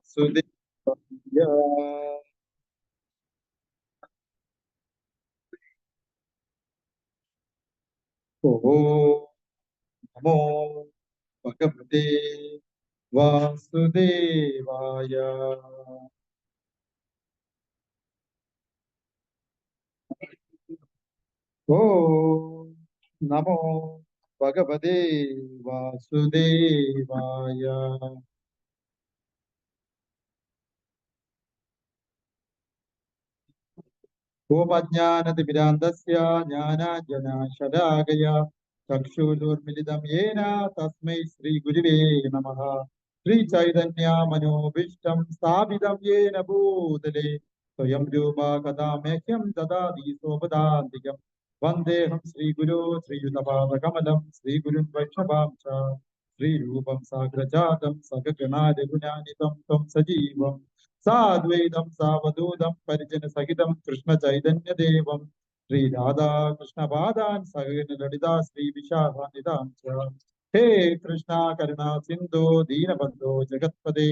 വാസുദേവായ. ഓം നമോ ഭഗവതേ വാസുദേവായ. ഓം നമോ ഭഗവതേ വാസുദേവായ. ഓമജ്ഞാനതിമിരാന്തസ്യ ജ്ഞാനാഞ്ജനശലാകയ ചക്ഷുരുർമിലിതം യേന തസ്മൈ ശ്രീഗുരുവേ നമഃ. ശ്രീചൈതന്യമനോഭീഷ്ടം സ്ഥാപിതം യേന ഭൂതലേ സ്വയം രൂപാ കഥാ മഹ്യം ദദാതി സ്വപദാന്തികം. വന്ദേഹം ശ്രീഗുരോ ശ്രീയുതപാദകമലം ശ്രീഗുരുൻ വൈഷ്ണവാം ച ശ്രീരൂപം സാഗ്രജാതം സഗഗണാ രഘുനാനിതം ത്വം സജീവം സാദ്വൈതം സാവധൂതം പരിജന സഹിതം കൃഷ്ണ ചൈതന്യദേവം ശ്രീ രാധാകൃഷ്ണപാദാൻ സഹഗണ ലളിതാ ശ്രീ വിശാഖാനിതാം ച. ഹേ കൃഷ്ണ കരുണാ സിന്ധോ ദീനബന്ധോ ജഗത്പദേ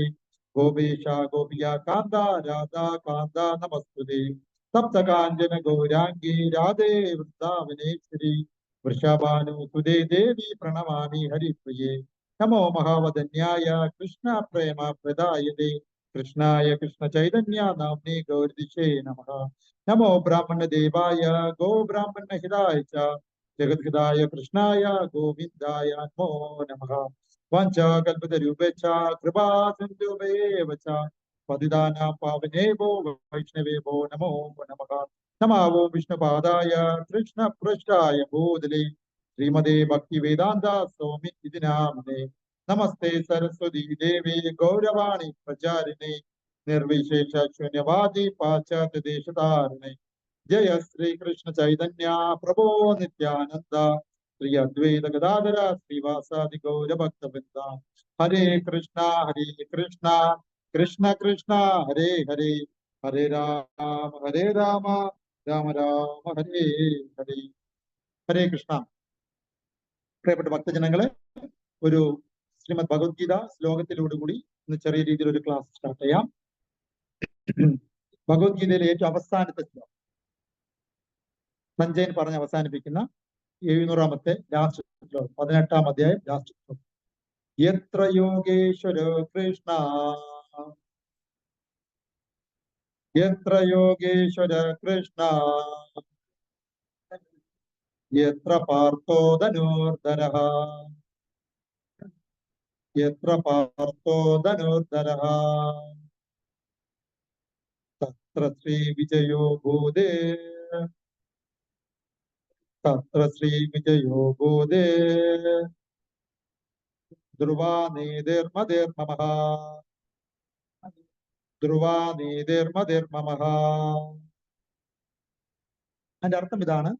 ഗോപേശ ഗോപിക കാന്ത രാധാ കാന്ത നമസ്തുതേ. സപ്തകാഞ്ചന ഗൗരാംഗീ രാധേ വൃന്ദാവനേശ്വരി വൃഷഭാനുസുതേ ദേവി പ്രണമാമി ഹരിപ്രിയേ. നമോ മഹാവദന്യായ കൃഷ്ണ പ്രേമ പ്രദായതേ കൃഷ്ണായ കൃഷ്ണ ചൈതന്യ നാമ്നേ ഗൗരിദിശേ നമഃ. നമോ ബ്രാഹ്മണദേവായ ഗോ ബ്രാഹ്മണഹിതായ ച ജഗദ്ഹിതായ കൃഷ്ണായ ഗോവിന്ദായ നമോ നമഃ. വാഞ്ചാകൽപതരൂപേച്ഛ കൃപാ സിന്ധുഭയേവ ച പതിതാനാം പാവനേഭോ വൈഷ്ണവേഭോ നമോ നമഃ. നമാവോ വിഷ്ണുപാദായ കൃഷ്ണപൃഷ്ഠായ ഭൂതലേ ശ്രീമതേ ഭക്തിവേദാന്ത സ്വാമി ഇതി നാമിനേ. നമസ്തേ സരസ്വതി ദേവി ഗൗരവാണി പ്രചാരിണേ നിർവിശേഷ ശൂന്യവാദി പാശ്ചാത്യ ദേശതാരിണേ. ജയ ശ്രീകൃഷ്ണ ചൈതന്യ പ്രഭോ നിത്യാനന്ദ ശ്രീ അദ്വൈത ഗദാധര ശ്രീവാസാദി ഗൗരഭക്തവൃന്ദ. ഹരേ കൃഷ്ണ കൃഷ്ണ കൃഷ്ണ ഹരേ ഹരേ ഹരേ രാമ രാമ രാമ ഹരേ ഹരേ. ഹരേ കൃഷ്ണ. പ്രിയപ്പെട്ട ഭക്തജനങ്ങളെ, ഒരു ശ്രീമദ് ഭഗവത്ഗീത ശ്ലോകത്തിലൂടെ കൂടി ഇന്ന് ചെറിയ രീതിയിൽ ഒരു ക്ലാസ് സ്റ്റാർട്ട് ചെയ്യാം. ഭഗവത്ഗീതയിലെ ഏറ്റവും അവസാനത്തെ ശ്ലോകം സഞ്ജയൻ പറഞ്ഞ് അവസാനിപ്പിക്കുന്ന 700-ാമത്തെ ലാസ്റ്റ് ശ്ലോകം, 18-ാം അധ്യായം ലാസ്റ്റ് ശ്ലോകം. യത്ര യോഗേശ്വര കൃഷ്ണ യത്ര യോഗേശ്വര കൃഷ്ണ യത്ര പാർത്ഥോ ധനുർധരഃ യത്ര പാർത്ഥോ ധനുർധരഃ തത്ര ശ്രീ വിജയോ ഭൂതേ തത്ര ശ്രീ വിജയോ ഭൂതേ ധ്രുവാ നീതിർമതിർമമഃ ധ്രുവാ നീതിർമതിർമമഃ. അതിന്റെ അർത്ഥം ഇതാണ്.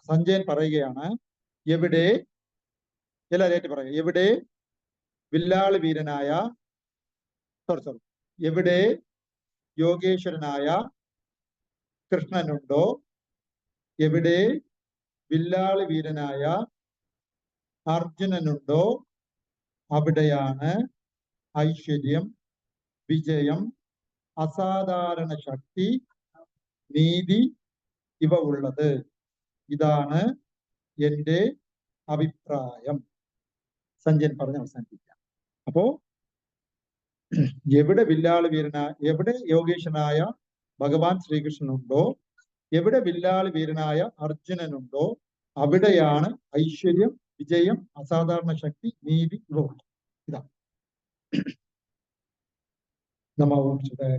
സഞ്ജയൻ പറയുകയാണ്, എവിടെ, എല്ലാവരും പറയുക, എവിടെ വില്ലാളി വീരനായ എവിടെ യോഗേശ്വരനായ കൃഷ്ണനുണ്ടോ, എവിടെ വില്ലാളി വീരനായ അർജുനനുണ്ടോ, അവിടെയാണ് ഐശ്വര്യം, വിജയം, അസാധാരണ ശക്തി, നീതി ഇവ ഉള്ളത്. ഇതാണ് എൻ്റെ അഭിപ്രായം. സഞ്ജയൻ പറഞ്ഞ് അവസാനിപ്പിക്കാം. അപ്പോ എവിടെ വില്ലാളി എവിടെ യോഗേശ്വരനായ ഭഗവാൻ ശ്രീകൃഷ്ണനുണ്ടോ, എവിടെ വില്ലാളി വീരനായ അർജുനനുണ്ടോ, അവിടെയാണ് ഐശ്വര്യം, വിജയം, അസാധാരണ ശക്തി, നീതി ഇവ ഉള്ളത്. ഇതാണ്. നമോ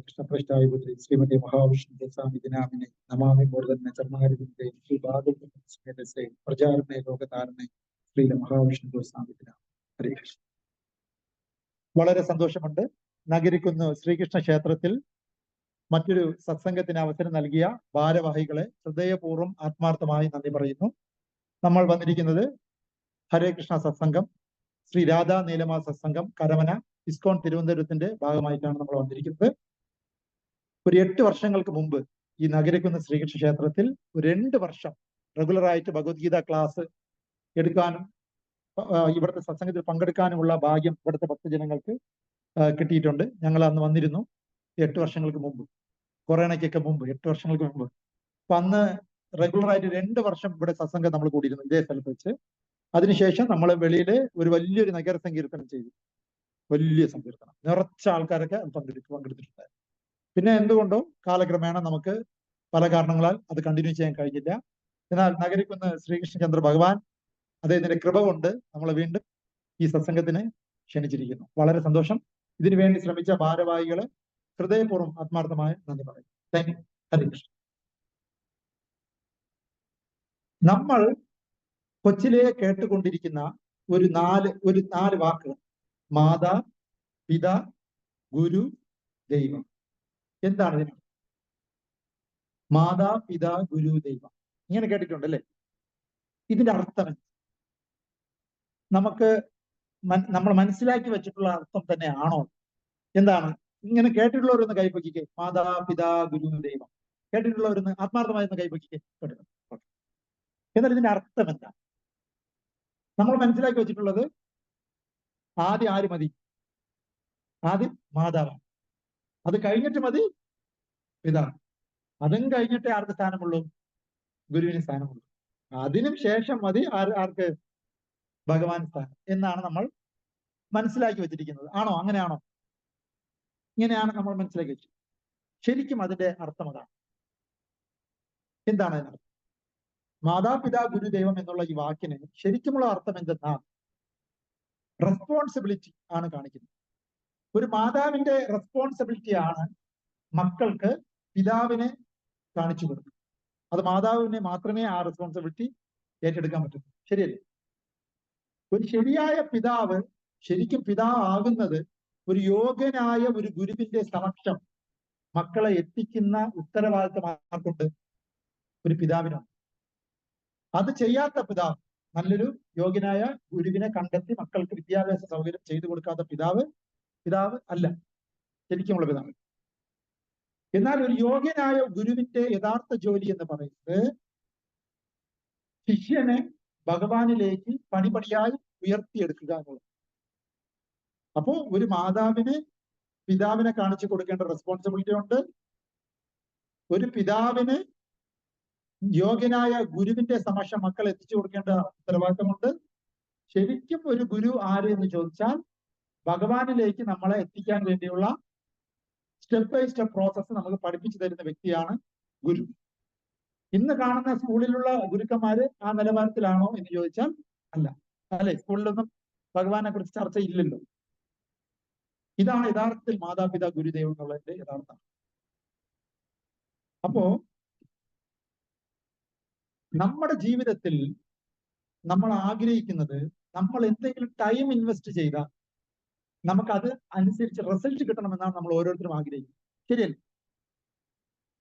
കൃഷ്ണപ്രഷ്ടായ പുത്രി ശ്രീമതി മഹാവിഷ്ണു സ്വാമിനാമിനെ നമാമി മൂർധന്യ ചർമാരിന്റെ ശ്രീ ഭാഗവതേ പ്രചാരണേ ലോകതാരണേ ശ്രീ മഹാവിഷ്ണു സ്വാമിനാം. ഹരേ കൃഷ്ണ. വളരെ സന്തോഷമുണ്ട്. നഗരിക്കുന്ന് ശ്രീകൃഷ്ണ ക്ഷേത്രത്തിൽ മറ്റൊരു സത്സംഗത്തിന് അവസരം നൽകിയ ഭാരവാഹികളെ ഹൃദയപൂർവ്വം ആത്മാർത്ഥമായി നന്ദി പറയുന്നു. നമ്മൾ വന്നിരിക്കുന്നത് ഹരേ കൃഷ്ണ സത്സംഗം, ശ്രീ രാധാ നീലമ സത്സംഗം, കരമന, ഇസ്കോൺ തിരുവനന്തപുരത്തിന്റെ ഭാഗമായിട്ടാണ് നമ്മൾ വന്നിരിക്കുന്നത്. ഒരു 8 വർഷങ്ങൾക്ക് മുമ്പ് ഈ നഗരിക്കുന്ന് ശ്രീകൃഷ്ണ ക്ഷേത്രത്തിൽ ഒരു 2 വർഷം റെഗുലറായിട്ട് ഭഗവത്ഗീത ക്ലാസ് എടുക്കാനും ഇവിടുത്തെ സത്സംഗത്തിൽ പങ്കെടുക്കാനുമുള്ള ഭാഗ്യം ഇവിടുത്തെ ഭക്തജനങ്ങൾക്ക് കിട്ടിയിട്ടുണ്ട്. ഞങ്ങൾ അന്ന് വന്നിരുന്നു 8 വർഷങ്ങൾക്ക് മുമ്പ്, കൊറോണയ്ക്കൊക്കെ മുമ്പ് 8 വർഷങ്ങൾക്ക് മുമ്പ്. അപ്പൊ അന്ന് റെഗുലറായിട്ട് 2 വർഷം ഇവിടെ സത്സംഗം നമ്മൾ കൂടിയിരുന്നു ഇതേ സ്ഥലത്ത് വെച്ച്. അതിനുശേഷം നമ്മൾ വെളിയിൽ ഒരു വലിയൊരു നഗര സങ്കീർത്തനം ചെയ്തു. വലിയ സങ്കീർത്തനം, നിറച്ച ആൾക്കാരൊക്കെ പങ്കെടുത്തിട്ടുണ്ട്. പിന്നെ എന്തുകൊണ്ടോ കാലക്രമേണ നമുക്ക് പല കാരണങ്ങളാൽ അത് കണ്ടിന്യൂ ചെയ്യാൻ കഴിഞ്ഞില്ല. എന്നാൽ നഗരിക്കുന്ന് ശ്രീകൃഷ്ണചന്ദ്ര ഭഗവാൻ അദ്ദേഹത്തിന്റെ കൃപ കൊണ്ട് നമ്മളെ വീണ്ടും ഈ സത്സംഗത്തിന് ക്ഷണിച്ചിരിക്കുന്നു. വളരെ സന്തോഷം. ഇതിനു വേണ്ടി ശ്രമിച്ച ഭാരവാഹികളെ ഹൃദയപൂർവ്വം ആത്മാർത്ഥമായ നന്ദി പറയും. Thank you. ഹരേ കൃഷ്ണ. നമ്മൾ കൊച്ചിലെ കേട്ടുകൊണ്ടിരിക്കുന്ന ഒരു നാല് വാക്കുകൾ: മാതാ, പിതാ, ഗുരു, ദൈവം. എന്താണ് ഇതിന്? മാതാ, പിതാ, ഗുരു, ദൈവം. ഇങ്ങനെ കേട്ടിട്ടുണ്ടല്ലേ? ഇതിന്റെ അർത്ഥം നമ്മൾ മനസ്സിലാക്കി വെച്ചിട്ടുള്ള അർത്ഥം തന്നെയാണോ? എന്താണ്? ഇങ്ങനെ കേട്ടിട്ടുള്ളവരൊന്ന് കൈപ്പൊക്കിക്കേ. മാതാ, പിതാ, ഗുരു, ദൈവം. കേട്ടിട്ടുള്ളവരൊന്ന് ആത്മാർത്ഥമായൊന്ന് കൈപ്പൊക്കിക്കേ. കേട്ടിട്ടുണ്ട്. എന്നാൽ ഇതിന്റെ അർത്ഥം എന്താ? നമ്മൾ മനസ്സിലാക്കി വെച്ചിട്ടുള്ളത് ആദ്യം ആര് മതി? ആദ്യം മാതാവാണ്. അത് കഴിഞ്ഞിട്ട് മതി പിതാവ്. അതും കഴിഞ്ഞിട്ടേ ആർക്ക് സ്ഥാനമുള്ളൂ? ഗുരുവിന് സ്ഥാനമുള്ളൂ. അതിനും ശേഷം മതി ആർക്ക്? ഭഗവാൻ സ്ഥാനം എന്നാണ് നമ്മൾ മനസ്സിലാക്കി വെച്ചിരിക്കുന്നത്. ആണോ? അങ്ങനെയാണോ? ഇങ്ങനെയാണ് നമ്മൾ മനസ്സിലാക്കി വെച്ചത്. ശരിക്കും അതിന്റെ അർത്ഥം അതാണ്. എന്താണ് അതിനർത്ഥം? മാതാപിതാ ഗുരുദൈവം എന്നുള്ള ഈ വാക്കിന് ശരിക്കുമുള്ള അർത്ഥം എന്തെന്നാൽ റെസ്പോൺസിബിലിറ്റി ആണ് കാണിക്കുന്നത്. ഒരു മാതാവിന്റെ റെസ്പോൺസിബിലിറ്റി ആണ് മക്കൾക്ക് പിതാവിനെ കാണിച്ചു കൊടുക്കുക. അത് മാതാവിനെ മാത്രമേ ആ റെസ്പോൺസിബിലിറ്റി ഏറ്റെടുക്കാൻ പറ്റൂ. ശരിയല്ലേ? ഒരു ശരിയായ പിതാവ്, ശരിക്കും പിതാവ് ആകുന്നത് ഒരു യോഗ്യനായ ഒരു ഗുരുവിന്റെ സമക്ഷം മക്കളെ എത്തിക്കുന്ന ഉത്തരവാദിത്തം ആർക്കുണ്ട്? ഒരു പിതാവിനാണ്. അത് ചെയ്യാത്ത പിതാവ്, നല്ലൊരു യോഗ്യനായ ഗുരുവിനെ കണ്ടെത്തി മക്കൾക്ക് വിദ്യാഭ്യാസ സൗകര്യം ചെയ്തു കൊടുക്കാത്ത പിതാവ് അല്ല ശരിക്കുമുള്ള പിതാവ്. എന്നാൽ ഒരു യോഗ്യനായ ഗുരുവിന്റെ യഥാർത്ഥ ജോലി എന്ന് പറയുന്നത് ശിഷ്യനെ ഭഗവാനിലേക്ക് പടിപടിയായി ഉയർത്തിയെടുക്കുക എന്നുള്ളത്. അപ്പോ ഒരു മാതാവിന് പിതാവിനെ കാണിച്ചു കൊടുക്കേണ്ട റെസ്പോൺസിബിലിറ്റി ഉണ്ട്. ഒരു പിതാവിന് യോഗ്യനായ ഗുരുവിന്റെ സമക്ഷം മക്കൾ എത്തിച്ചു കൊടുക്കേണ്ട ഉത്തരവാദിത്തമുണ്ട്. ശരിക്കും ഒരു ഗുരു ആര് എന്ന് ചോദിച്ചാൽ ഭഗവാനിലേക്ക് നമ്മളെ എത്തിക്കാൻ വേണ്ടിയുള്ള സ്റ്റെപ്പ് ബൈ സ്റ്റെപ്പ് പ്രോസസ്സ് നമുക്ക് പഠിപ്പിച്ചു തരുന്ന വ്യക്തിയാണ് ഗുരു. ഇന്ന് കാണുന്ന സ്കൂളിലുള്ള ഗുരുക്കന്മാര് ആ നിലവാരത്തിലാണോ എന്ന് ചോദിച്ചാൽ അല്ല. അല്ലെ? സ്കൂളിലൊന്നും ഭഗവാനെ കുറിച്ച് ചർച്ച ഇല്ലല്ലോ. ഇതാണ് യഥാർത്ഥത്തിൽ മാതാപിതാ ഗുരുദേവൻ എന്നുള്ളതിന്റെ യഥാർത്ഥം. അപ്പോ നമ്മുടെ ജീവിതത്തിൽ നമ്മൾ ആഗ്രഹിക്കുന്നത്, നമ്മൾ എന്തെങ്കിലും ടൈം ഇൻവെസ്റ്റ് ചെയ്താൽ നമുക്കത് അനുസരിച്ച് റിസൾട്ട് കിട്ടണമെന്നാണ് നമ്മൾ ഓരോരുത്തരും ആഗ്രഹിക്കുന്നത്. ശരിയല്ലേ?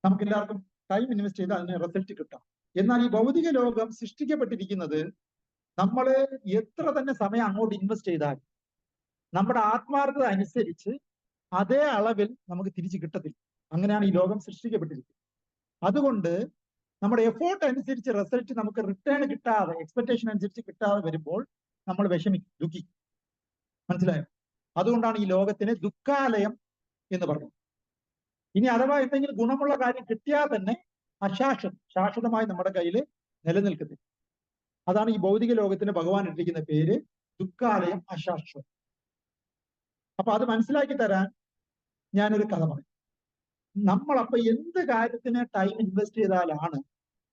നമുക്ക് എല്ലാവർക്കും ടൈം ഇൻവെസ്റ്റ് ചെയ്താൽ അതിന് റിസൾട്ട് കിട്ടാം. എന്നാൽ ഈ ഭൗതിക ലോകം സൃഷ്ടിക്കപ്പെട്ടിരിക്കുന്നത് നമ്മൾ എത്ര തന്നെ സമയം അങ്ങോട്ട് ഇൻവെസ്റ്റ് ചെയ്താൽ നമ്മുടെ ആത്മാർത്ഥത അനുസരിച്ച് അതേ അളവിൽ നമുക്ക് തിരിച്ചു കിട്ടത്തില്ല. അങ്ങനെയാണ് ഈ ലോകം സൃഷ്ടിക്കപ്പെട്ടിരിക്കുന്നത്. അതുകൊണ്ട് നമ്മുടെ എഫോർട്ട് അനുസരിച്ച് റിസൾട്ട് നമുക്ക് റിട്ടേൺ കിട്ടാതെ, എക്സ്പെക്ടേഷൻ അനുസരിച്ച് കിട്ടാതെ വരുമ്പോൾ നമ്മൾ വിഷമിക്കും, ദുഃഖിക്കും. മനസ്സിലായോ? അതുകൊണ്ടാണ് ഈ ലോകത്തിന് ദുഃഖാലയം എന്ന് പറയുന്നത്. ഇനി അഥവാ എന്തെങ്കിലും ഗുണമുള്ള കാര്യം കിട്ടിയാൽ തന്നെ ശാശ്വതമായി നമ്മുടെ കയ്യിൽ നിലനിൽക്കുന്നില്ല. അതാണ് ഈ ഭൗതിക ലോകത്തിന് ഭഗവാൻ ഇട്ടിരിക്കുന്ന പേര്, ദുഃഖാലയം, അശാശ്വതം. അപ്പൊ അത് മനസ്സിലാക്കി തരാൻ ഞാനൊരു കഥ പറയും. നമ്മളപ്പോ എന്ത് കാര്യത്തിന് ടൈം ഇൻവെസ്റ്റ് ചെയ്താലാണ്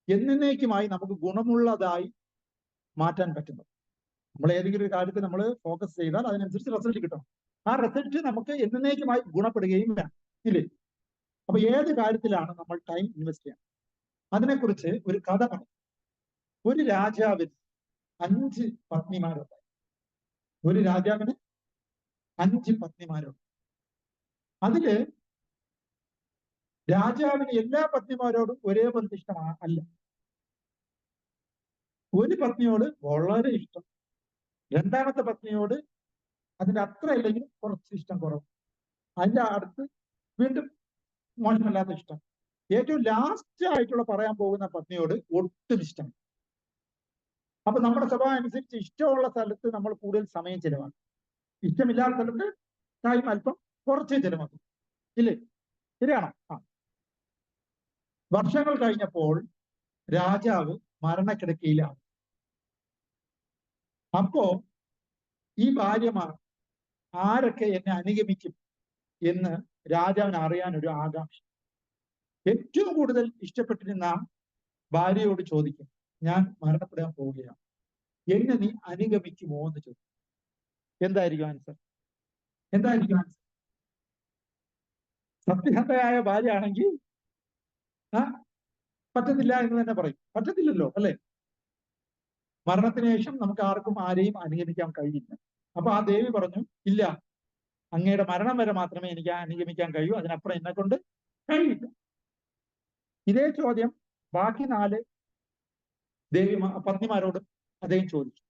എന്നേക്കുമായി നമുക്ക് ഗുണമുള്ളതായി മാറ്റാൻ പറ്റുന്നത്? നമ്മൾ ഏതെങ്കിലും ഒരു കാര്യത്തിൽ നമ്മൾ ഫോക്കസ് ചെയ്താൽ അതിനനുസരിച്ച് റിസൾട്ട് കിട്ടണം. ആ റിസൾട്ട് നമുക്ക് എന്നേക്കുമായി ഗുണപ്പെടുകയും വേണം, ഇല്ലേ? അപ്പൊ ഏത് കാര്യത്തിലാണ് നമ്മൾ ടൈം ഇൻവെസ്റ്റ് ചെയ്യണം? അതിനെക്കുറിച്ച് ഒരു കഥ പറയും. ഒരു രാജാവിന് 5 പത്നിമാരുണ്ട്. ഒരു രാജാവിന് 5 പത്നിമാരുണ്ട്. അതില് രാജാവിന് എല്ലാ പത്നിമാരോടും ഒരേപോലത്തെ ഇഷ്ടമാണ് അല്ല. ഒരു പത്നിയോട് വളരെ ഇഷ്ടം, രണ്ടാമത്തെ പത്നിയോട് അതിന്റെ അത്ര ഇല്ലെങ്കിലും കുറച്ച് ഇഷ്ടം കുറവ്, അതിന്റെ അടുത്ത് വീണ്ടും മോശമല്ലാത്ത ഇഷ്ടം, ഏറ്റവും ലാസ്റ്റ് ആയിട്ടുള്ള പറയാൻ പോകുന്ന പത്നിയോട് ഒട്ടും ഇഷ്ടം. അപ്പൊ നമ്മുടെ സ്വഭാവം അനുസരിച്ച് ഇഷ്ടമുള്ള സ്ഥലത്ത് നമ്മൾ കൂടുതൽ സമയം ചെലവാക്കും, ഇഷ്ടമില്ലാത്ത സ്ഥലത്ത് ടൈം അല്പം കുറച്ച് ചെലവാക്കും, ഇല്ലേ? ശരിയാണോ? വർഷങ്ങൾ കഴിഞ്ഞപ്പോൾ രാജാവ് മരണക്കിടക്കയിലാണ്. അപ്പോ ഈ ഭാര്യമാർ ആരൊക്കെ എന്നെ അനുഗമിക്കും എന്ന് രാജാവിന് അറിയാനൊരു ആകാംക്ഷ. ഏറ്റവും കൂടുതൽ ഇഷ്ടപ്പെട്ടിരുന്ന ഭാര്യയോട് ചോദിക്കും, ഞാൻ മരണപ്പെടാൻ പോവുകയാണ്, എന്നെ നീ അനുഗമിക്കുമോ എന്ന് ചോദിക്കും. എന്തായിരിക്കും ആൻസർ? എന്തായിരിക്കും ആൻസർ? സത്യസന്ധയായ ഭാര്യ ആണെങ്കിൽ പറ്റത്തില്ല എന്ന് തന്നെ പറയും. പറ്റത്തില്ലല്ലോ, അല്ലെ? മരണത്തിന് ശേഷം നമുക്ക് ആർക്കും ആരെയും അനുഗമിക്കാൻ കഴിയില്ല. അപ്പൊ ആ ദേവി പറഞ്ഞു, ഇല്ല, അങ്ങയുടെ മരണം വരെ മാത്രമേ എനിക്ക് അനുഗമിക്കാൻ കഴിയൂ, അതിനപ്പുറം എന്നെ കൊണ്ട് കഴിയില്ല. ഇതേ ചോദ്യം ബാക്കി 4 പത്നിമാരോടും അദ്ദേഹം ചോദിച്ചു.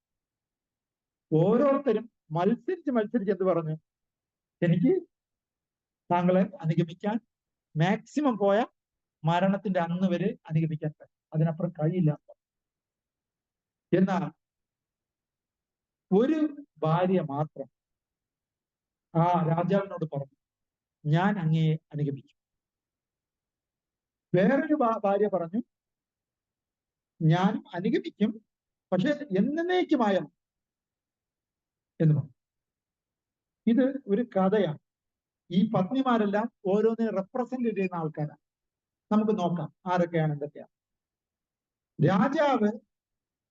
ഓരോരുത്തരും മത്സരിച്ച് എന്ത് പറഞ്ഞു, എനിക്ക് താങ്കളെ അനുഗമിക്കാൻ മാക്സിമം പോയ മരണത്തിന്റെ അന്ന് വരെ അനുഗമിക്കാൻ കഴിയും, അതിനപ്പുറം കഴിയില്ല. എന്നാൽ ഒരു ഭാര്യ മാത്രം ആ രാജാവിനോട് പറഞ്ഞു, ഞാൻ അങ്ങയെ അനുഗമിക്കും. വേറൊരു ഭാര്യ പറഞ്ഞു, ഞാൻ അനുഗമിക്കും, പക്ഷെ എന്നേക്കുമായ എന്ന് പറഞ്ഞു. ഇത് ഒരു കഥയാണ്. ഈ പത്നിമാരെല്ലാം ഓരോന്നിനെ റെപ്രസെന്റ് ചെയ്യുന്ന ആൾക്കാരാണ്. നമുക്ക് നോക്കാം ആരൊക്കെയാണ്, എന്തൊക്കെയാണ്. രാജാവ്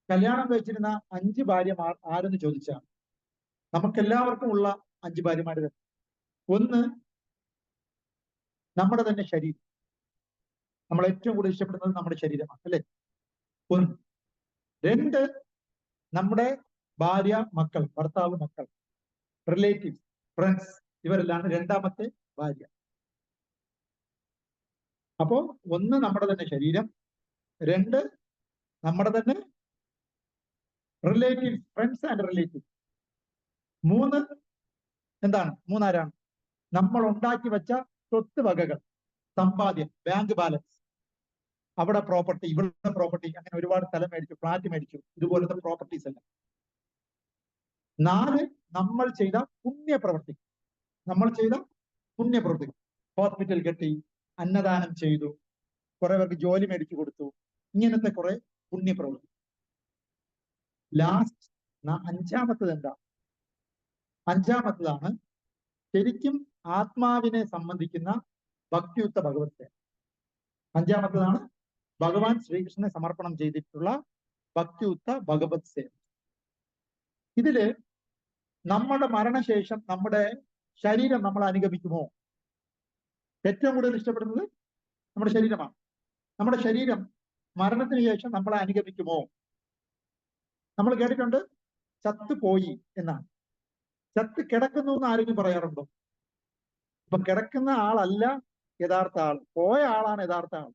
കല്യാണം കഴിച്ചിരുന്ന 5 ഭാര്യമാർ ആരെന്ന് ചോദിച്ചാൽ നമുക്കെല്ലാവർക്കും ഉള്ള 5 ഭാര്യമാർ. ഒന്ന്, നമ്മുടെ തന്നെ ശരീരം. നമ്മൾ ഏറ്റവും കൂടുതൽ ഇഷ്ടപ്പെടുന്നത് നമ്മുടെ ശരീരമാണ്, അല്ലെ? 1. 2, നമ്മുടെ ഭാര്യ, മക്കൾ, ഭർത്താവ്, മക്കൾ, റിലേറ്റീവ്സ്, ഫ്രണ്ട്സ്, ഇവരെല്ലാം രണ്ടാമത്തെ ഭാര്യ. അപ്പോ 1 നമ്മുടെ തന്നെ ശരീരം, 2 നമ്മുടെ തന്നെ റിലേറ്റീവ്സ്, ഫ്രണ്ട്സ് ആൻഡ് റിലേറ്റീവ്സ്. 3 എന്താണ്? 3 ആരാണ്? നമ്മൾ ഉണ്ടാക്കി വെച്ച സ്വത്ത് വകകൾ, സമ്പാദ്യം, ബാങ്ക് ബാലൻസ്, അവിടെ പ്രോപ്പർട്ടി, ഇവിടെ പ്രോപ്പർട്ടി, അങ്ങനെ ഒരുപാട് സ്ഥലം മേടിച്ചു, ഫ്ലാറ്റ് മേടിച്ചു, ഇതുപോലത്തെ പ്രോപ്പർട്ടീസ് എല്ലാം. 4 നമ്മൾ ചെയ്ത പുണ്യപ്രവൃത്തി. നമ്മൾ ചെയ്ത പുണ്യപ്രവൃത്തി, ഹോസ്പിറ്റൽ കെട്ടി, അന്നദാനം ചെയ്തു, കുറെ പേർക്ക് ജോലി മേടിച്ചു കൊടുത്തു, ഇങ്ങനത്തെ കുറെ പുണ്യപ്രവൃത്തി. ലാസ്റ്റ് 5-മത്തത് എന്താ? 5-മത്തതാണ് ശരിക്കും ആത്മാവിനെ സംബന്ധിക്കുന്ന ഭക്തിയുക്ത ഭഗവത് സേവ. 5-മത്തതാണ് ഭഗവാൻ ശ്രീകൃഷ്ണനെ സമർപ്പണം ചെയ്തിട്ടുള്ള ഭക്തിയുക്ത ഭഗവത് സേവ. ഇതില് നമ്മുടെ മരണശേഷം നമ്മുടെ ശരീരം നമ്മൾ അനുഗമിക്കുമോ? ഏറ്റവും കൂടുതൽ ഇഷ്ടപ്പെടുന്നത് നമ്മുടെ ശരീരമാണ്. നമ്മുടെ ശരീരം മരണത്തിന് ശേഷം നമ്മളെ അനുഗമിക്കുമോ? നമ്മൾ കേട്ടിട്ടുണ്ട് ചത്തു പോയി എന്നാണ്. ചത്ത് കിടക്കുന്നു എന്ന് ആരെങ്കിലും പറയാറുണ്ടോ? അപ്പൊ കിടക്കുന്ന ആളല്ല യഥാർത്ഥ ആൾ, പോയ ആളാണ് യഥാർത്ഥ ആൾ.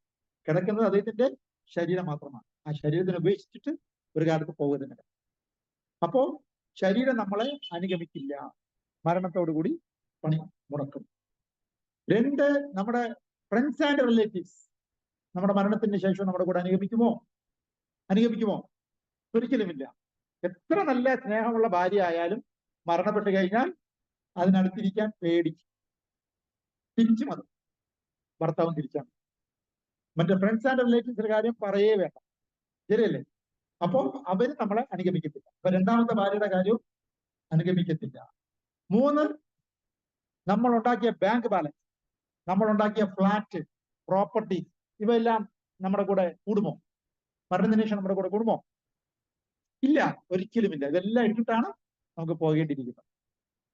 കിടക്കുന്നത് അദ്ദേഹത്തിന്റെ ശരീരം മാത്രമാണ്. ആ ശരീരത്തിന് ഉപേക്ഷിച്ചിട്ട് ഒരു കാലത്ത് പോകുന്നുണ്ട്. അപ്പോ ശരീരം നമ്മളെ അനുഗമിക്കില്ല, മരണത്തോടുകൂടി പണി മുടക്കും. 2, നമ്മുടെ ഫ്രണ്ട്സ് ആൻഡ് റിലേറ്റീവ്സ് നമ്മുടെ മരണത്തിന് ശേഷം നമ്മുടെ കൂടെ അനുഗമിക്കുമോ? ഒരിക്കലുമില്ല. എത്ര നല്ല സ്നേഹമുള്ള ഭാര്യ ആയാലും മരണപ്പെട്ട് കഴിഞ്ഞാൽ അതിനടുത്തിരിക്കാൻ പേടിക്കും, തിരിച്ചു മതി, ഭർത്താവും തിരിച്ചാണ്. മറ്റേ ഫ്രണ്ട്സ് ആൻഡ് റിലേറ്റീവ്സിന്റെ കാര്യം പറയേ വേണ്ട, ശരിയല്ലേ? അപ്പോൾ അവര് നമ്മളെ അനുഗമിക്കത്തില്ല. അപ്പൊ 2-മത്തെ ഭാര്യയുടെ കാര്യവും അനുഗമിക്കത്തില്ല. 3, നമ്മൾ ഉണ്ടാക്കിയ ബാങ്ക് ബാലൻസ്, നമ്മൾ ഉണ്ടാക്കിയ ഫ്ലാറ്റ്, പ്രോപ്പർട്ടി, ഇവയെല്ലാം നമ്മുടെ കൂടെ കൂടുമോ? മരണത്തിന് ശേഷം നമ്മുടെ കൂടെ കൂടുമോ? ഇല്ല, ഒരിക്കലുമില്ല. ഇതെല്ലാം ഇട്ടിട്ടാണ് നമുക്ക് പോകേണ്ടിയിരിക്കുന്നത്.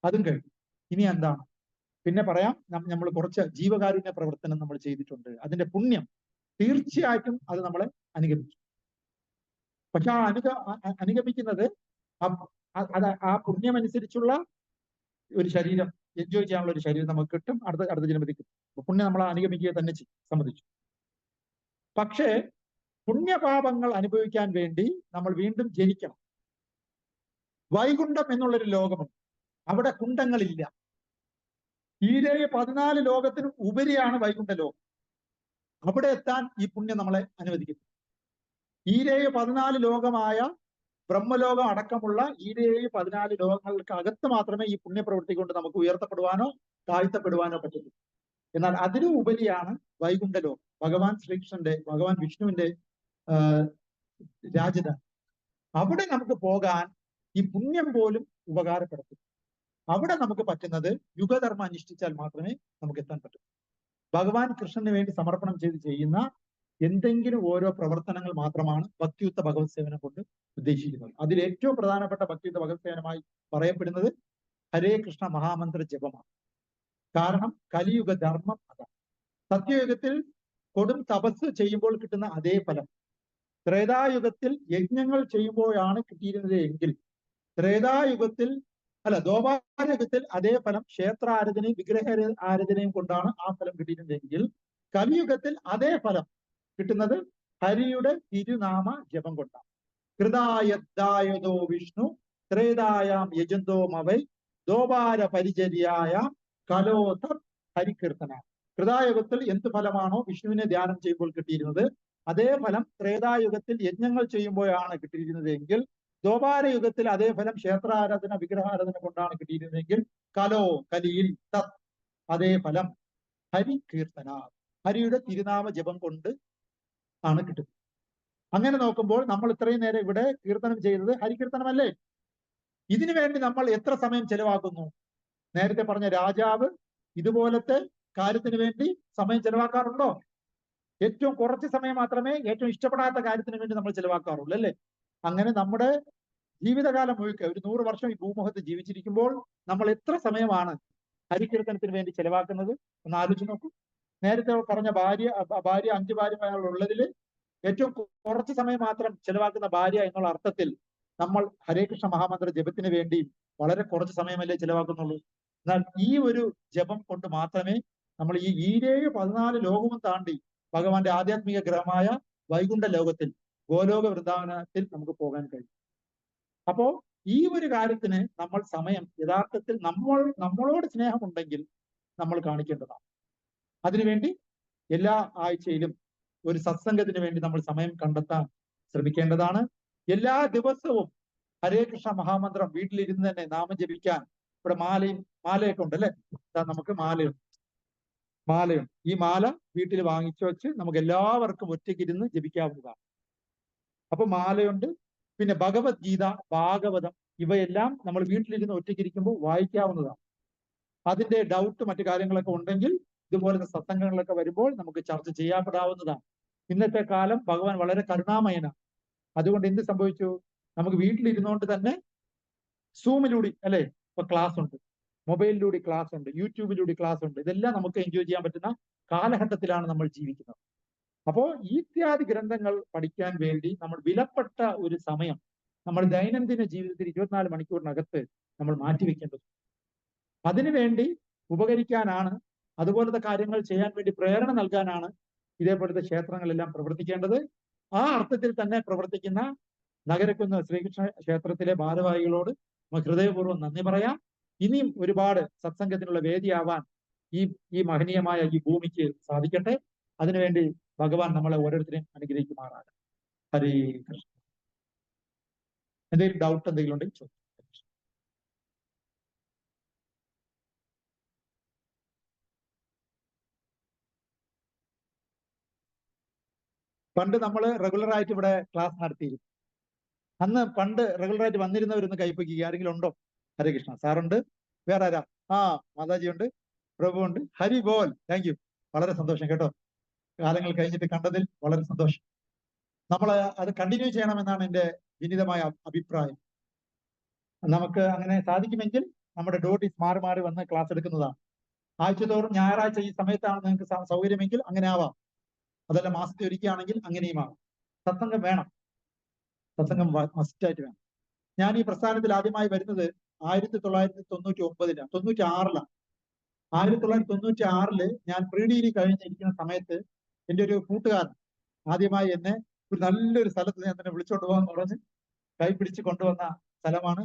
അതും കഴിഞ്ഞു. ഇനി എന്താണ്? പിന്നെ പറയാം, നമ്മൾ കുറച്ച് ജീവകാരുണ്യ പ്രവർത്തനം നമ്മൾ ചെയ്തിട്ടുണ്ട്, അതിന്റെ പുണ്യം തീർച്ചയായിട്ടും അത് നമ്മളെ അനുഗമിക്കും. പക്ഷെ അനുഗമിക്കുന്നത് ആ പുണ്യമനുസരിച്ചുള്ള ഒരു ശരീരം, എൻജോയ് ചെയ്യാനുള്ള ഒരു ശരീരം നമുക്ക് കിട്ടും, അടുത്ത ജന്മത്തിൽ കിട്ടും. പുണ്യം നമ്മളെ അനുഗമിക്കുക തന്നെ സമ്മതിച്ചു. പക്ഷേ പുണ്യപാപങ്ങൾ അനുഭവിക്കാൻ വേണ്ടി നമ്മൾ വീണ്ടും ജനിക്കണം. വൈകുണ്ഠം എന്നുള്ളൊരു ലോകമുണ്ട്, അവിടെ കുണ്ഡങ്ങളില്ല. ഈരേഴ് 14 ലോകത്തിനും ഉപരിയാണ് വൈകുണ്ഠ ലോകം. അവിടെ എത്താൻ ഈ പുണ്യം നമ്മളെ അനുവദിക്കുന്നു. ഈരേഴ് 14 ലോകമായ ബ്രഹ്മലോകം അടക്കമുള്ള ഈ 14 ലോകങ്ങൾക്ക് അകത്ത് മാത്രമേ ഈ പുണ്യപ്രവൃത്തി കൊണ്ട് നമുക്ക് ഉയർത്തപ്പെടുവാനോ താഴ്ത്തപ്പെടുവാനോ പറ്റുള്ളൂ. എന്നാൽ അതിനു ഉപരിയാണ് വൈകുണ്ഠലോകം, ഭഗവാൻ വിഷ്ണുവിന്റെ രാജധാനി. അവിടെ നമുക്ക് പോകാൻ ഈ പുണ്യം പോലും ഉപകാരപ്പെടുത്തും. അവിടെ നമുക്ക് പറ്റുന്നത് യുഗധർമ്മം അനുഷ്ഠിച്ചാൽ മാത്രമേ നമുക്ക് എത്താൻ പറ്റൂ. ഭഗവാൻ കൃഷ്ണന് വേണ്ടി സമർപ്പണം ചെയ്യുന്ന എന്തെങ്കിലും ഓരോ പ്രവർത്തനങ്ങൾ മാത്രമാണ് ഭക്തിയുക്ത ഭഗവത് സേവനം കൊണ്ട് ഉദ്ദേശിക്കുന്നത്. അതിൽ ഏറ്റവും പ്രധാനപ്പെട്ട ഭക്തിയുക്ത ഭഗവത് സേവനമായി പറയപ്പെടുന്നത് ഹരേ കൃഷ്ണ മഹാമന്ത്ര ജപമാണ്. കാരണം കലിയുഗ ധർമ്മം അതാണ്. സത്യയുഗത്തിൽ കൊടും തപസ് ചെയ്യുമ്പോൾ കിട്ടുന്ന അതേ ഫലം ത്രേതായുഗത്തിൽ യജ്ഞങ്ങൾ ചെയ്യുമ്പോഴാണ് കിട്ടിയിരുന്നത് എങ്കിൽ ദ്വാപാരയുഗത്തിൽ അതേ ഫലം ക്ഷേത്ര ആരാധനയും വിഗ്രഹ ആരാധനയും കൊണ്ടാണ് ആ ഫലം കിട്ടിയിരുന്നതെങ്കിൽ കലിയുഗത്തിൽ അതേ ഫലം കിട്ടുന്നത് ഹരിയുടെ തിരുനാമ ജപം കൊണ്ടാണ്. കൃതായദായതോ വിഷ്ണു ത്രേതായാം യജന്തോ മവൈ ദ്വാപാര പരിചര്യായ കലോത ഹരികീർത്തന. കൃതായുഗത്തിൽ എന്ത് ഫലമാണോ വിഷ്ണുവിനെ ധ്യാനം ചെയ്യുമ്പോൾ കിട്ടിയിരുന്നത് അതേ ഫലം ത്രേതായുഗത്തിൽ യജ്ഞങ്ങൾ ചെയ്യുമ്പോഴാണ് കിട്ടിയിരുന്നത് എങ്കിൽ ദ്വാപാരയുഗത്തിൽ അതേ ഫലം ക്ഷേത്രാരാധന വിഗ്രഹാരാധന കൊണ്ടാണ് കിട്ടിയിരുന്നതെങ്കിൽ കലിയിൽ അതേ ഫലം ഹരികീർത്തന, ഹരിയുടെ തിരുനാമ ജപം കൊണ്ട് ആണ് കിട്ടുന്നത്. അങ്ങനെ നോക്കുമ്പോൾ നമ്മൾ ഇത്രയും നേരം ഇവിടെ കീർത്തനം ചെയ്തത് ഹരികീർത്തനമല്ലേ? ഇതിനു വേണ്ടി നമ്മൾ എത്ര സമയം ചെലവാക്കുന്നു? നേരത്തെ പറഞ്ഞ രാജാവ് ഇതുപോലത്തെ കാര്യത്തിന് വേണ്ടി സമയം ചെലവാക്കാറുണ്ടോ? ഏറ്റവും കുറച്ച് സമയം മാത്രമേ ഏറ്റവും ഇഷ്ടപ്പെടാത്ത കാര്യത്തിന് വേണ്ടി നമ്മൾ ചെലവാക്കാറുള്ളൂ, അല്ലേ? അങ്ങനെ നമ്മുടെ ജീവിതകാലം മുഴുക്ക ഒരു 100 വർഷം ഈ ഭൂമുഖത്ത് ജീവിച്ചിരിക്കുമ്പോൾ നമ്മൾ എത്ര സമയമാണ് ഹരികീർത്തനത്തിന് വേണ്ടി ചെലവാക്കുന്നത്? ഒന്ന് ആലോചിച്ച് നോക്കൂ. നേരത്തെ പറഞ്ഞ ഭാര്യ 5 ഭാര്യമാരുള്ളതിൽ ഏറ്റവും കുറച്ച് സമയം മാത്രം ചെലവാക്കുന്ന ഭാര്യ എന്നുള്ള അർത്ഥത്തിൽ നമ്മൾ ഹരേ കൃഷ്ണ മഹാമന്ത്ര ജപത്തിന് വേണ്ടി വളരെ കുറച്ച് സമയമല്ലേ ചെലവാക്കുന്നുള്ളൂ. എന്നാൽ ഈ ഒരു ജപം കൊണ്ട് മാത്രമേ നമ്മൾ ഈ 14 ലോകവും താണ്ടി ഭഗവാന്റെ ആധ്യാത്മിക ഗ്രഹമായ വൈകുണ്ഠ ലോകത്തിൽ ഗോലോക വൃന്ദാവനത്തിൽ നമുക്ക് പോകാൻ കഴിയും. അപ്പോ ഈ ഒരു കാര്യത്തിന് നമ്മൾ സമയം യഥാർത്ഥത്തിൽ നമ്മളോട് സ്നേഹമുണ്ടെങ്കിൽ നമ്മൾ കാണിക്കേണ്ടതാണ്. അതിനുവേണ്ടി എല്ലാ ആഴ്ചയിലും ഒരു സത്സംഗത്തിന് വേണ്ടി നമ്മൾ സമയം കണ്ടെത്താൻ ശ്രമിക്കേണ്ടതാണ്. എല്ലാ ദിവസവും ഹരേ കൃഷ്ണ മഹാമന്ത്രം വീട്ടിലിരുന്ന് തന്നെ നാമം ജപിക്കാൻ ഇവിടെ മാലയൊക്കെ ഉണ്ട്, അല്ലെ? നമുക്ക് മാലയുണ്ട്. ഈ മാല വീട്ടിൽ വാങ്ങിച്ചു വെച്ച് നമുക്ക് എല്ലാവർക്കും ഒറ്റയ്ക്കിരുന്ന് ജപിക്കാവുന്നതാണ്. അപ്പൊ മാലയുണ്ട്. പിന്നെ ഭഗവത്ഗീത, ഭാഗവതം ഇവയെല്ലാം നമ്മൾ വീട്ടിലിരുന്ന് ഒറ്റയ്ക്കിരിക്കുമ്പോൾ വായിക്കാവുന്നതാണ്. അതിന്റെ ഡൗട്ട് മറ്റു കാര്യങ്ങളൊക്കെ ഉണ്ടെങ്കിൽ ഇതുപോലത്തെ സത്സംഗങ്ങളൊക്കെ വരുമ്പോൾ നമുക്ക് ചർച്ച ചെയ്യാപ്പെടാവുന്നതാണ്. ഇന്നത്തെ കാലം ഭഗവാൻ വളരെ കരുണാമയനാണ്. അതുകൊണ്ട് എന്ത് സംഭവിച്ചു? നമുക്ക് വീട്ടിലിരുന്നുകൊണ്ട് തന്നെ സൂമിലൂടെ, അല്ലെ, ഇപ്പൊ ക്ലാസ് ഉണ്ട്, മൊബൈലിലൂടെ ക്ലാസ് ഉണ്ട്, യൂട്യൂബിലൂടെ ക്ലാസ് ഉണ്ട്. ഇതെല്ലാം നമുക്ക് എൻജോയ് ചെയ്യാൻ പറ്റുന്ന കാലഘട്ടത്തിലാണ് നമ്മൾ ജീവിക്കുന്നത്. അപ്പോ ഈ ഇത്യാദി ഗ്രന്ഥങ്ങൾ പഠിക്കാൻ വേണ്ടി നമ്മൾ വിലപ്പെട്ട ഒരു സമയം നമ്മൾ ദൈനംദിന ജീവിതത്തിൽ 24 മണിക്കൂറിനകത്ത് നമ്മൾ മാറ്റിവെക്കേണ്ടത്. അതിനുവേണ്ടി ഉപകരിക്കാനാണ്, അതുപോലത്തെ കാര്യങ്ങൾ ചെയ്യാൻ വേണ്ടി പ്രേരണ നൽകാനാണ് ഇതേപോലത്തെ ക്ഷേത്രങ്ങളെല്ലാം പ്രവർത്തിക്കേണ്ടത്. ആ അർത്ഥത്തിൽ തന്നെ പ്രവർത്തിക്കുന്ന നഗരക്കുന്ന് ശ്രീകൃഷ്ണ ക്ഷേത്രത്തിലെ ഭാരവാഹികളോട് നമുക്ക് ഹൃദയപൂർവ്വം നന്ദി പറയാം. ഇനിയും ഒരുപാട് സത്സംഗത്തിനുള്ള വേദിയാവാൻ ഈ മഹനീയമായ ഈ ഭൂമിക്ക് സാധിക്കട്ടെ. അതിനുവേണ്ടി ഭഗവാൻ നമ്മളെ ഓരോരുത്തരെയും അനുഗ്രഹിക്കുമാറാണ്. ഹരേ കൃഷ്ണ. എന്തെങ്കിലും ഡൗട്ട് എന്തെങ്കിലും ഉണ്ടെങ്കിൽ ചോദിക്കും. പണ്ട് നമ്മൾ റെഗുലറായിട്ട് ഇവിടെ ക്ലാസ് നടത്തിയിരുന്നു. അന്ന് പണ്ട് റെഗുലറായിട്ട് വന്നിരുന്നവരൊന്ന് കൈപ്പൊക്കി. ആരെങ്കിലും ഉണ്ടോ? ഹരേ കൃഷ്ണ. സാറുണ്ട്. വേറെ ആരാ? മാതാജി ഉണ്ട്, പ്രഭു ഉണ്ട്. ഹരി ബോൽ. Thank you. വളരെ സന്തോഷം കേട്ടോ. കാലങ്ങൾ കഴിഞ്ഞിട്ട് കണ്ടതിൽ വളരെ സന്തോഷം. നമ്മൾ അത് കണ്ടിന്യൂ ചെയ്യണമെന്നാണ് എൻ്റെ വിനീതമായ അഭിപ്രായം. നമുക്ക് അങ്ങനെ സാധിക്കുമെങ്കിൽ നമ്മുടെ ഡ്യൂട്ടീസ് മാറി മാറി വന്ന് ക്ലാസ് എടുക്കുന്നതാണ്. ആഴ്ചതോറും ഞായറാഴ്ച ഈ സമയത്താണ് നിങ്ങൾക്ക് സൗകര്യമെങ്കിൽ അങ്ങനെ ആവാം. അതല്ല മാസത്തിൽ ഒരിക്കുകയാണെങ്കിൽ അങ്ങനെയും ആവാം. സത്സംഗം വേണം, സത്സംഗം മസ്റ്റായിട്ട് വേണം. ഞാൻ ഈ പ്രസ്ഥാനത്തിൽ ആദ്യമായി വരുന്നത് 1999-ലാണ്, 96-ലാണ്. 1996 ഞാൻ പ്രീ ഡിഗ്രി കഴിഞ്ഞിരിക്കുന്ന സമയത്ത് എൻ്റെ ഒരു കൂട്ടുകാരൻ ആദ്യമായി എന്നെ ഒരു നല്ലൊരു സ്ഥലത്ത് ഞാൻ തന്നെ വിളിച്ചോണ്ട് പോകാന്ന് പറഞ്ഞ് കൈപിടിച്ച് കൊണ്ടുവന്ന സ്ഥലമാണ്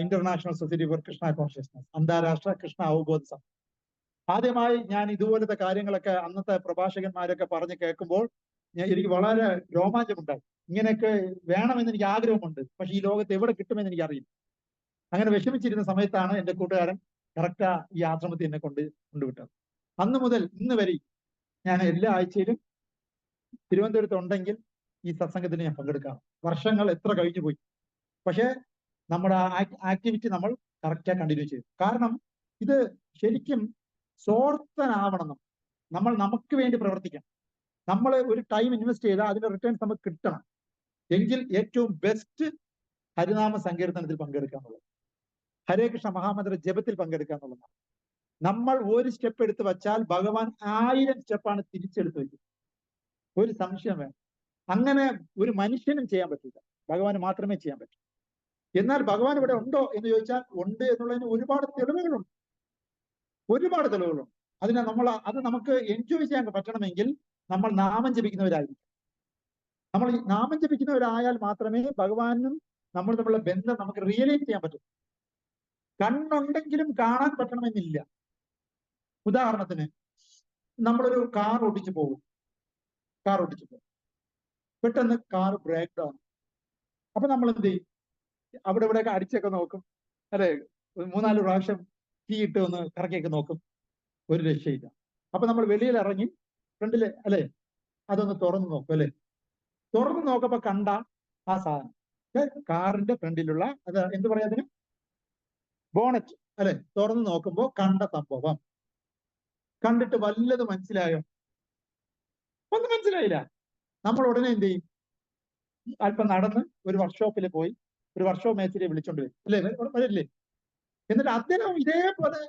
international society for Krishna consciousness, അന്താരാഷ്ട്ര കൃഷ്ണ അവബോധ സഭ. ആദ്യമായി ഞാൻ ഇതുപോലത്തെ കാര്യങ്ങളൊക്കെ അന്നത്തെ പ്രഭാഷകന്മാരൊക്കെ പറഞ്ഞ് കേൾക്കുമ്പോൾ എനിക്ക് വളരെ രോമാഞ്ചമുണ്ടായി. ഇങ്ങനെയൊക്കെ വേണമെന്ന് എനിക്ക് ആഗ്രഹമുണ്ട്, പക്ഷെ ഈ ലോകത്ത് എവിടെ കിട്ടുമെന്ന് എനിക്ക് അറിയില്ല. അങ്ങനെ വിഷമിച്ചിരുന്ന സമയത്താണ് എന്റെ കൂട്ടുകാരൻ കറക്റ്റാ ഈ ആശ്രമത്തിൽ എന്നെ കൊണ്ടുവിട്ടത്. അന്ന് മുതൽ ഇന്ന് വരെ ഞാൻ എല്ലാ ആഴ്ചയിലും തിരുവനന്തപുരത്ത് ഉണ്ടെങ്കിൽ ഈ സത്സംഗത്തിന് ഞാൻ പങ്കെടുക്കാം. വർഷങ്ങൾ എത്ര കഴിഞ്ഞു പോയി, പക്ഷേ നമ്മുടെ ആക്ടിവിറ്റി നമ്മൾ കറക്റ്റായി കണ്ടിന്യൂ ചെയ്തു. കാരണം ഇത് ശരിക്കും സ്വാർത്ഥനാവണം. നമ്മൾ നമുക്ക് വേണ്ടി പ്രവർത്തിക്കണം. നമ്മൾ ഒരു ടൈം ഇൻവെസ്റ്റ് ചെയ്താൽ അതിന്റെ റിട്ടേൺസ് നമുക്ക് കിട്ടണം. എങ്കിൽ ഏറ്റവും ബെസ്റ്റ് ഹരിനാമ സങ്കീർത്തനത്തിൽ പങ്കെടുക്കുക എന്നുള്ളത്, ഹരേ കൃഷ്ണ മഹാമന്ത്ര ജപത്തിൽ പങ്കെടുക്കുക എന്നുള്ളതാണ്. നമ്മൾ ഒരു സ്റ്റെപ്പ് എടുത്ത് വച്ചാൽ ഭഗവാൻ 1000 സ്റ്റെപ്പാണ് തിരിച്ചെടുത്ത് വയ്ക്കുന്നത്. ഒരു സംശയം വേണം. അങ്ങനെ ഒരു മനുഷ്യനും ചെയ്യാൻ പറ്റില്ല, ഭഗവാന് മാത്രമേ ചെയ്യാൻ പറ്റൂ. എന്നാൽ ഭഗവാൻ ഇവിടെ ഉണ്ടോ എന്ന് ചോദിച്ചാൽ ഉണ്ട് എന്നുള്ളതിന് ഒരുപാട് തെളിവുകളുണ്ട്. ഒരുപാട് തെളിവുകളുണ്ട്. അത് നമുക്ക് എൻജോയ് ചെയ്യാൻ പറ്റണമെങ്കിൽ നമ്മൾ നാമം ജപിക്കുന്നവരായിരിക്കും. നമ്മൾ ഈ നാമം ജപിക്കുന്നവരായാൽ മാത്രമേ ഭഗവാനും നമ്മൾ തമ്മിലുള്ള ബന്ധം നമുക്ക് റിയലൈസ് ചെയ്യാൻ പറ്റൂ. കണ്ണുണ്ടെങ്കിലും കാണാൻ പറ്റണമെന്നില്ല. ഉദാഹരണത്തിന് നമ്മളൊരു കാർ ഓടിച്ചു പോകും. പെട്ടെന്ന് കാർ ബ്രേക്ക് ഡൗൺ. അപ്പൊ നമ്മൾ എന്ത് ചെയ്യും? അവിടെ ഇവിടെയൊക്കെ അടിച്ചൊക്കെ നോക്കും, അല്ലെ? 3-4 പ്രാവശ്യം കീ ഇട്ട് ഒന്ന് കറക്കിയൊക്കെ നോക്കും. ഒരു രക്ഷയില്ല. അപ്പൊ നമ്മൾ വെളിയിൽ ഇറങ്ങി ഫ്രണ്ടില്, അല്ലെ, അതൊന്ന് തുറന്നു നോക്കും, അല്ലെ? തുറന്നു നോക്കുമ്പോ കണ്ട ആ സാധനം, കാറിന്റെ ഫ്രണ്ടിലുള്ള അത് എന്ത് പറയാ അതിന്, ബോണറ്റ്, അല്ലെ? തുറന്നു നോക്കുമ്പോ കണ്ട സംഭവം കണ്ടിട്ട് വല്ലത് മനസ്സിലായോ? ഒന്നും മനസ്സിലായില്ല. നമ്മൾ ഉടനെ എന്ത് ചെയ്യും? അല്പം നടന്ന് ഒരു വർക്ക്ഷോപ്പിൽ പോയി ഒരു വർക്ക്ഷോപ്പ് മേസ്തിരിയെ വിളിച്ചോണ്ട് വരും, അല്ലേ? വരില്ലേ? എന്നിട്ട് അദ്ദേഹം ഇതേപോലെ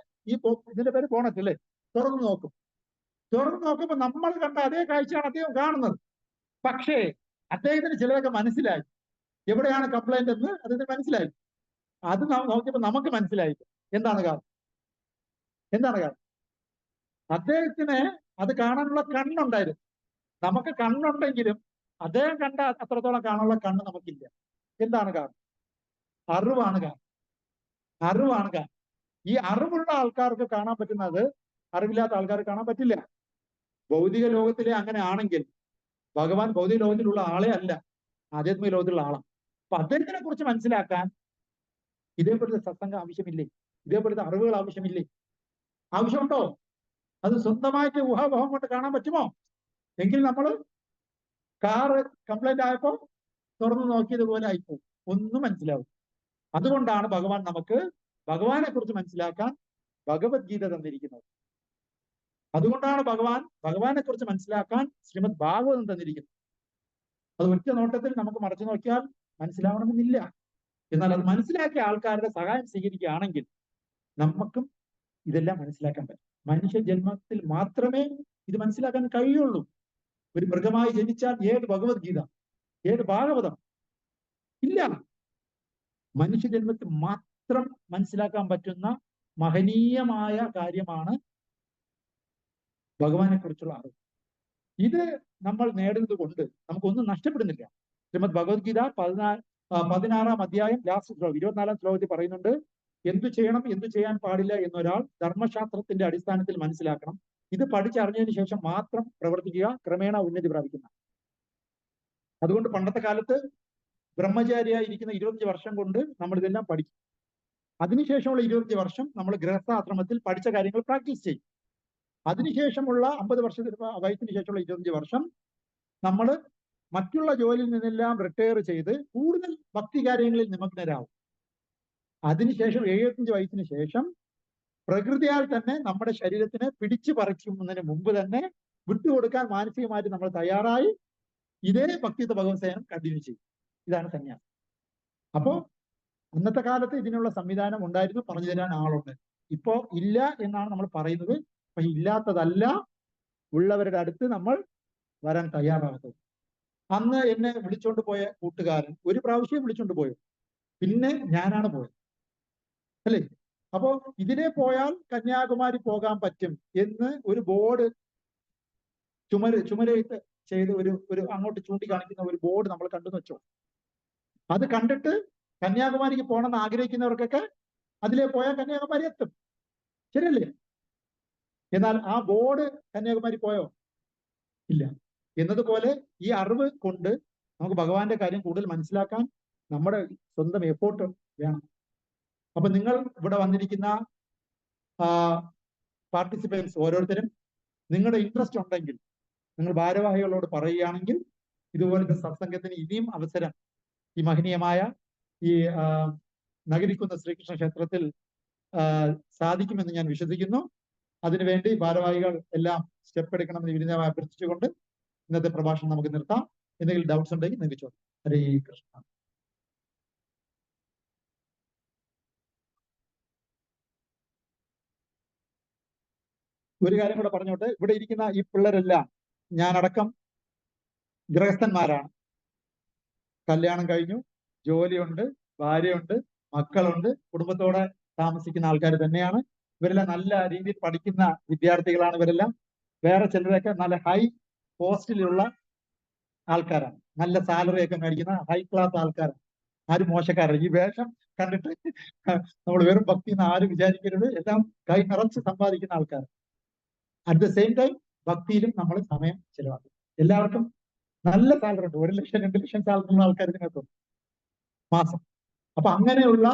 ഇതിന്റെ പേര് ബോണറ്റ്, അല്ലേ, തുറന്നു നോക്കും. തുറന്നു നോക്കുമ്പോൾ നമ്മൾ കണ്ട അതേ കാഴ്ചയാണ് അദ്ദേഹം കാണുന്നത്. പക്ഷേ അദ്ദേഹത്തിന് ചിലതൊക്കെ മനസ്സിലായി. എവിടെയാണ് കംപ്ലൈന്റ് എന്ന് അദ്ദേഹത്തിന് മനസ്സിലായി. അത് നോക്കിയപ്പോൾ നമുക്ക് മനസ്സിലായി. എന്താണ് കാരണം? അദ്ദേഹത്തിന് അത് കാണാനുള്ള കണ്ണുണ്ടായിരുന്നു. നമുക്ക് കണ്ണുണ്ടെങ്കിലും അദ്ദേഹം കണ്ട അത്രത്തോളം കാണാനുള്ള കണ്ണ് നമുക്കില്ല. എന്താണ് കാരണം? അറിവാണ് കാരണം. ഈ അറിവുള്ള ആൾക്കാർക്ക് കാണാൻ പറ്റുന്നത് അറിവില്ലാത്ത ആൾക്കാർക്ക് കാണാൻ പറ്റില്ല. ഭൗതിക ലോകത്തിലെ അങ്ങനെ ആണെങ്കിൽ ഭഗവാൻ ഭൗതിക ലോകത്തിലുള്ള ആളെ അല്ല, ആധ്യാത്മിക ലോകത്തിലുള്ള ആളാണ്. അപ്പൊ അദ്ദേഹത്തിനെ കുറിച്ച് മനസ്സിലാക്കാൻ ഇതേപോലത്തെ സത്സംഗം ആവശ്യമില്ലേ? ഇതേപോലത്തെ അറിവുകൾ ആവശ്യമില്ലേ? ആവശ്യമുണ്ടോ? അത് സ്വന്തമായിട്ട് ഊഹാപോഹം കൊണ്ട് കാണാൻ പറ്റുമോ? എങ്കിൽ നമ്മൾ കാറ് കംപ്ലൈന്റ് ആയപ്പോ തുറന്നു നോക്കിയതുപോലെ ആയിപ്പോ ഒന്നും മനസ്സിലാവും. അതുകൊണ്ടാണ് ഭഗവാൻ നമുക്ക് ഭഗവാനെ കുറിച്ച് മനസ്സിലാക്കാൻ ഭഗവത്ഗീത തന്നിരിക്കുന്നത്. അതുകൊണ്ടാണ് ഭഗവാനെ കുറിച്ച് മനസ്സിലാക്കാൻ ശ്രീമദ് ഭാഗവതം തന്നിരിക്കുന്നത്. അത് ഒറ്റ നോട്ടത്തിൽ നമുക്ക് മറച്ചു നോക്കിയാൽ മനസ്സിലാവണമെന്നില്ല. എന്നാൽ അത് മനസ്സിലാക്കിയ ആൾക്കാരുടെ സഹായം സ്വീകരിക്കുകയാണെങ്കിൽ നമുക്കും ഇതെല്ലാം മനസ്സിലാക്കാൻ പറ്റും. മനുഷ്യ ജന്മത്തിൽ മാത്രമേ ഇത് മനസ്സിലാക്കാൻ കഴിയുള്ളൂ. ഒരു മൃഗമായി ജനിച്ചാൽ ഏത് ഭഗവത്ഗീത, ഏത് ഭാഗവതം? ഇല്ല. മനുഷ്യജന്മത്തിൽ മാത്രം മനസ്സിലാക്കാൻ പറ്റുന്ന മഹനീയമായ കാര്യമാണ് ഭഗവാനെ കുറിച്ചുള്ള അറിവ്. ഇത് നമ്മൾ നേടുന്നത് കൊണ്ട് നമുക്കൊന്നും നഷ്ടപ്പെടുന്നില്ല. ശ്രീമദ് ഭഗവത്ഗീത 16-ാം അധ്യായം ലാസ്റ്റ് ശ്ലോകം 24-ാം ശ്ലോകത്തിൽ പറയുന്നുണ്ട്, എന്തു ചെയ്യണം എന്തു ചെയ്യാൻ പാടില്ല എന്നൊരാൾ ധർമ്മശാസ്ത്രത്തിന്റെ അടിസ്ഥാനത്തിൽ മനസ്സിലാക്കണം. ഇത് പഠിച്ചറിഞ്ഞതിന് ശേഷം മാത്രം പ്രവർത്തിക്കുക, ക്രമേണ ഉന്നതി പ്രാപിക്കുന്ന. അതുകൊണ്ട് പണ്ടത്തെ കാലത്ത് ബ്രഹ്മചാരിയായി ഇരിക്കുന്ന 25 വർഷം കൊണ്ട് നമ്മൾ ഇതെല്ലാം പഠിക്കും. അതിനുശേഷമുള്ള 25 വർഷം നമ്മൾ ഗൃഹസ്ഥാശ്രമത്തിൽ പഠിച്ച കാര്യങ്ങൾ പ്രാക്ടീസ് ചെയ്യും. അതിനുശേഷമുള്ള 50 വയസ്സിന് ശേഷമുള്ള 25 വർഷം നമ്മൾ മറ്റുള്ള ജോലിയിൽ നിന്നെല്ലാം റിട്ടയർ ചെയ്ത് കൂടുതൽ ഭക്തി കാര്യങ്ങളിൽ നിമഗ്നരാകും. അതിനുശേഷം 75 വയസ്സിന് ശേഷം പ്രകൃതിയാൽ തന്നെ നമ്മുടെ ശരീരത്തിനെ പിടിച്ചു പറിക്കുന്നതിന് മുമ്പ് തന്നെ വിട്ടുകൊടുക്കാൻ മാനസികമായിട്ട് നമ്മൾ തയ്യാറായി ഇതേ ഭക്തിത്വ ഭഗവത് സേവനം കണ്ടിന്യൂ ചെയ്യും. ഇതാണ് സന്യാസം. അപ്പോ അന്നത്തെ കാലത്ത് ഇതിനുള്ള സംവിധാനം ഉണ്ടായിരുന്നു, പറഞ്ഞു തരാൻ ആളുണ്ട്. ഇപ്പോ ഇല്ല എന്നാണ് നമ്മൾ പറയുന്നത്. പക്ഷെ ഇല്ലാത്തതല്ല, ഉള്ളവരുടെ അടുത്ത് നമ്മൾ വരാൻ തയ്യാറാകുന്നത്. അന്ന് എന്നെ വിളിച്ചോണ്ട് പോയ കൂട്ടുകാരൻ ഒരു പ്രാവശ്യം വിളിച്ചോണ്ട് പോയോ, പിന്നെ ഞാനാണ് പോയത്, അല്ലേ? അപ്പോ ഇതിനെ പോയാൽ കന്യാകുമാരി പോകാൻ പറ്റും എന്ന് ഒരു ബോർഡ് ചുമരെഴുത്ത് ചെയ്ത് ഒരു അങ്ങോട്ട് ചൂണ്ടിക്കാണിക്കുന്ന ഒരു ബോർഡ് നമ്മൾ കണ്ടെന്ന് വെച്ചോ. അത് കണ്ടിട്ട് കന്യാകുമാരിക്ക് പോകണമെന്ന് ആഗ്രഹിക്കുന്നവർക്കൊക്കെ അതിലേ പോയാൽ കന്യാകുമാരി എത്തും, ശരിയല്ലേ? എന്നാൽ ആ ബോർഡ് കന്യാകുമാരി പോയോ? ഇല്ല. എന്നതുപോലെ ഈ അറിവ് കൊണ്ട് നമുക്ക് ഭഗവാന്റെ കാര്യം കൂടുതൽ മനസ്സിലാക്കാൻ നമ്മുടെ സ്വന്തം എഫോർട്ട് വേണം. അപ്പൊ നിങ്ങൾ ഇവിടെ വന്നിരിക്കുന്ന പാർട്ടിസിപ്പൻസ് ഓരോരുത്തരും നിങ്ങളുടെ ഇൻട്രസ്റ്റ് ഉണ്ടെങ്കിൽ നിങ്ങൾ ഭാരവാഹികളോട് പറയുകയാണെങ്കിൽ ഇതുപോലത്തെ സത്സംഗത്തിന് ഇനിയും അവസരം ഈ മഹനീയമായ ഈ നഗരിക്കുന്ന ശ്രീകൃഷ്ണ ക്ഷേത്രത്തിൽ സാധിക്കുമെന്ന് ഞാൻ വിശ്വസിക്കുന്നു. അതിനുവേണ്ടി ഭാരവാഹികൾ എല്ലാം സ്റ്റെപ്പ് എടുക്കണമെന്ന് വിനീതമായി അഭ്യർത്ഥിച്ചുകൊണ്ട് ഇന്നത്തെ പ്രഭാഷണം നമുക്ക് നിർത്താം. എന്തെങ്കിലും ഡൗട്ട്സ് ഉണ്ടെങ്കിൽ നിങ്ങൾക്ക് ചോദിക്കാം. ഹരേ കൃഷ്ണ. ഒരു കാര്യം കൂടെ പറഞ്ഞോട്ടെ, ഇവിടെ ഇരിക്കുന്ന ഈ പിള്ളേരെല്ലാം ഞാനടക്കം ഗൃഹസ്ഥന്മാരാണ്. കല്യാണം കഴിഞ്ഞു, ജോലിയുണ്ട്, ഭാര്യയുണ്ട്, മക്കളുണ്ട്, കുടുംബത്തോടെ താമസിക്കുന്ന ആൾക്കാർ തന്നെയാണ്. ഇവരെല്ലാം നല്ല രീതിയിൽ പഠിക്കുന്ന വിദ്യാർത്ഥികളാണ്. ഇവരെല്ലാം വേറെ ചിലരൊക്കെ നല്ല ഹൈ പോസ്റ്റിലുള്ള ആൾക്കാരാണ്, നല്ല സാലറി ഒക്കെ മേടിക്കുന്ന ഹൈ ക്ലാസ് ആൾക്കാരാണ്. ആരും മോശക്കാരല്ല. ഈ വേഷം കണ്ടിട്ട് നമ്മൾ വെറും ഭക്തി എന്ന് ആരും വിചാരിക്കരുത്. എല്ലാം കൈ നിറച്ച് സമ്പാദിക്കുന്ന ആൾക്കാർ. അറ്റ് ദ സെയിം ടൈം ഭക്തിയിലും നമ്മൾ സമയം ചെലവാക്കും. എല്ലാവർക്കും നല്ല സാലറി ഉണ്ട്. 1 ലക്ഷം 2 ലക്ഷം സാലറി ഉള്ള ആൾക്കാർ ഇതിനകത്തുണ്ട് മാസം. അപ്പൊ അങ്ങനെയുള്ള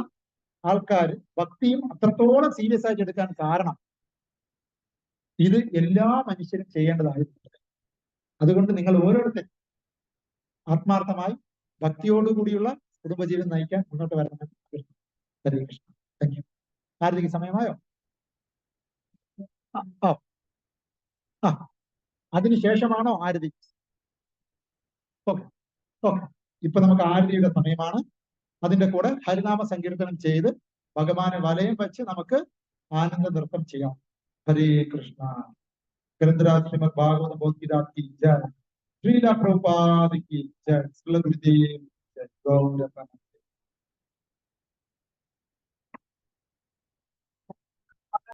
ആൾക്കാർ ഭക്തിയും അത്രത്തോളം സീരിയസ് ആയിട്ട് എടുക്കാൻ കാരണം ഇത് എല്ലാ മനുഷ്യരും ചെയ്യേണ്ടതായിട്ടുണ്ട്. അതുകൊണ്ട് നിങ്ങൾ ഓരോരുത്തരും ആത്മാർത്ഥമായി ഭക്തിയോടുകൂടിയുള്ള കുടുംബജീവിതം നയിക്കാൻ മുന്നോട്ട് വരണമെന്ന്. ഹരേ കൃഷ്ണ. Thank you. ആരതിക്ക് സമയമായോ? അതിനുശേഷമാണോ ആരതി? Okay okay. ഇപ്പൊ നമുക്ക് ആരതിയുടെ സമയമാണ്. അതിന്റെ കൂടെ ഹരിനാമ സങ്കീർത്തനം ചെയ്ത് ഭഗവാനെ വലയം വെച്ച് നമുക്ക് ആനന്ദ നൃത്തം ചെയ്യാം. ഹരേ കൃഷ്ണ. ഗ്രന്ഥരാജ് ശ്രീമദ് ഭാഗവത ഭഗവത്ഗീത की जय, श्रीला प्रभुपाद की जय, श्रील गुरुदेव जय, गौर